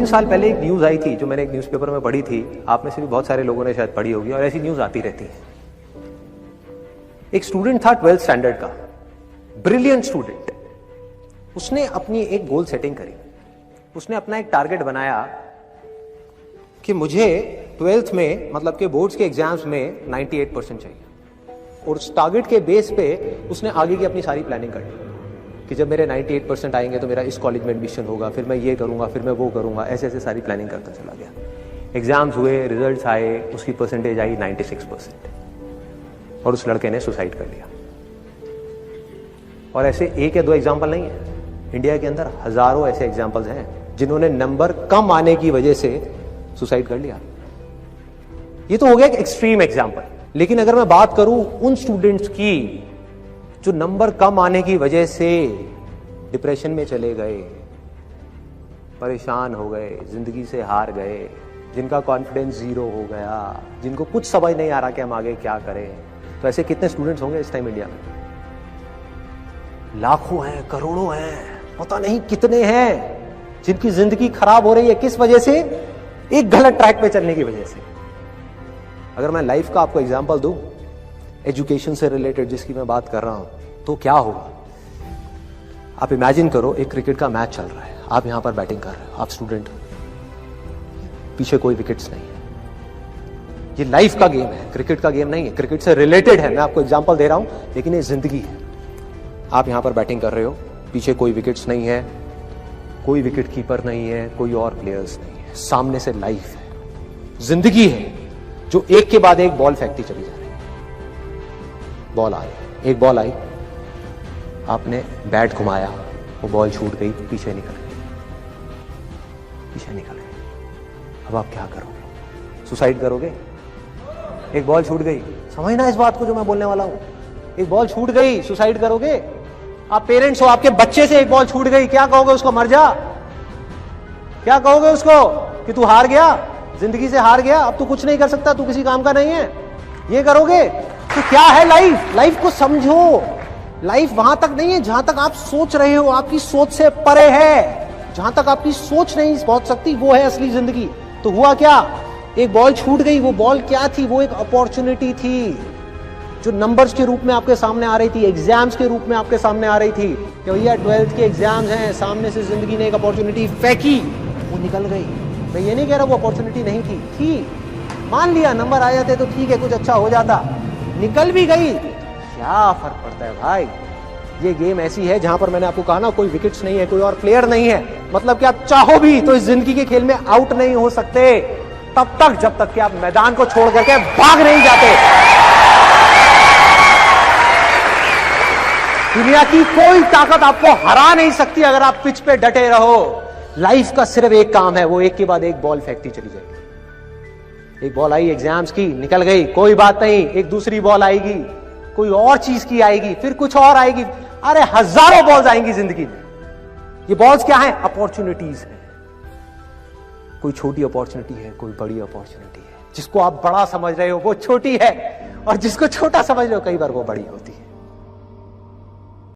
2-3 साल पहले एक न्यूज़ आई थी जो मैंने एक न्यूज़पेपर में पढ़ी थी, आप में से भी बहुत सारे लोगों ने शायद पढ़ी होगी और ऐसी न्यूज़ आती रहती है। एक स्टूडेंट था 12th स्टैंडर्ड का, ब्रिलियंट स्टूडेंट। उसने अपनी एक गोल सेटिंग करी, उसने अपना एक टारगेट बनाया कि मुझे 12th में मतलब के बोर्ड्स के एग्जाम्स में 98% चाहिए, और उस टारगेट के बेस पे उसने आगे की अपनी सारी प्लानिंग कर ली कि जब मेरे 98% आएंगे तो मेरा इस कॉलेज में एडमिशन होगा, फिर मैं ये करूंगा, फिर मैं वो करूंगा, ऐसे ऐसे सारी प्लानिंग करता चला गया। एग्जाम्स हुए, रिजल्ट्स आए, उसकी परसेंटेज आई 96% और उस लड़के ने सुसाइड कर लिया। और ऐसे एक या दो एग्जाम्पल नहीं है, इंडिया के अंदर हजारों ऐसे एग्जाम्पल्स हैं जिन्होंने नंबर कम आने की वजह से सुसाइड कर लिया। ये तो हो गया एक एक्सट्रीम एग्जाम्पल, लेकिन अगर मैं बात करूं उन स्टूडेंट्स की जो नंबर कम आने की वजह से डिप्रेशन में चले गए, परेशान हो गए, जिंदगी से हार गए, जिनका कॉन्फिडेंस जीरो हो गया, जिनको कुछ समझ नहीं आ रहा कि हम आगे क्या करें, तो ऐसे कितने स्टूडेंट्स होंगे इस टाइम इंडिया में? लाखों हैं, करोड़ों हैं, पता नहीं कितने हैं जिनकी जिंदगी खराब हो रही है। किस वजह से? एक गलत ट्रैक पे चलने की वजह से। अगर मैं लाइफ का आपको एग्जांपल दूं, एजुकेशन से रिलेटेड जिसकी मैं बात कर रहा हूं, तो क्या होगा? आप इमेजिन करो एक क्रिकेट का मैच चल रहा है, आप यहां पर बैटिंग कर रहे हो, आप स्टूडेंट हो, पीछे कोई विकेट्स नहीं है। ये लाइफ का गेम है, क्रिकेट का गेम नहीं है, क्रिकेट से रिलेटेड है, मैं आपको एग्जांपल दे रहा हूं, लेकिन ये जिंदगी है। आप यहां पर बैटिंग कर रहे हो, पीछे कोई विकेट्स नहीं है, कोई विकेट कीपर नहीं है, कोई और प्लेयर्स नहीं है, सामने से लाइफ है, जिंदगी है जो एक के बाद एक बॉल फेंकती चली जा रही है। बॉल आ रही, एक बॉल आई, आपने बैट घुमाया, वो बॉल छूट गई, पीछे निकल गई, पीछे निकल गई। अब आप क्या करोगे? सुसाइड करोगे? एक बॉल छूट गई, समझना इस बात को जो मैं बोलने वाला हूं, एक बॉल छूट गई, सुसाइड करोगे? आप पेरेंट्स हो, आपके बच्चे से एक बॉल छूट गई, क्या कहोगे उसको? मर जा? क्या कहोगे उसको कि तू हार गया, जिंदगी से हार गया, अब तू कुछ नहीं कर सकता, तू किसी काम का नहीं है? ये करोगे? तो क्या है लाइफ? लाइफ को समझो। लाइफ वहां तक नहीं है जहां तक आप सोच रहे हो, आपकी सोच से परे है। जहां तक आपकी सोच नहीं पहुंच सकती वो है असली जिंदगी। तो हुआ क्या? एक बॉल छूट गई। वो बॉल क्या थी? वो एक अपॉर्चुनिटी थी जो नंबर्स के रूप में आपके सामने आ रही थी, एग्जाम्स के रूप में आपके सामने आ रही थी कि भैया 12th के एग्जाम्स हैं, सामने से जिंदगी ने एक अपॉर्चुनिटी फेंकी, वो निकल गई। मैं ये नहीं कह रहा वो अपॉर्चुनिटी नहीं थी, मान लिया नंबर आ जाते तो ठीक है, कुछ अच्छा हो जाता, निकल भी गई, क्या फर्क पड़ता है भाई? ये गेम ऐसी है जहां पर मैंने आपको कहा ना, कोई विकेट्स नहीं है, कोई और प्लेयर नहीं है, मतलब कि आप चाहो भी तो इस जिंदगी के खेल में आउट नहीं हो सकते तब तक जब तक कि आप मैदान को छोड़ करके भाग नहीं जाते। दुनिया की कोई ताकत आपको हरा नहीं सकती अगर आप पिच पे डटे रहो। लाइफ का सिर्फ एक काम है, वो एक के बाद एक बॉल फेंकती चली जाएगी। एक बॉल आई एग्जाम्स की, निकल गई, कोई बात नहीं, एक दूसरी बॉल आएगी, कोई और चीज की आएगी, फिर कुछ और आएगी, अरे हजारों बॉल्स आएंगी जिंदगी में। ये बॉल्स क्या है? अपॉर्चुनिटीज है। कोई छोटी अपॉर्चुनिटी है, कोई बड़ी अपॉर्चुनिटी है। जिसको आप बड़ा समझ रहे हो वो छोटी है, और जिसको छोटा समझ रहे हो कई बार वो बड़ी होती है।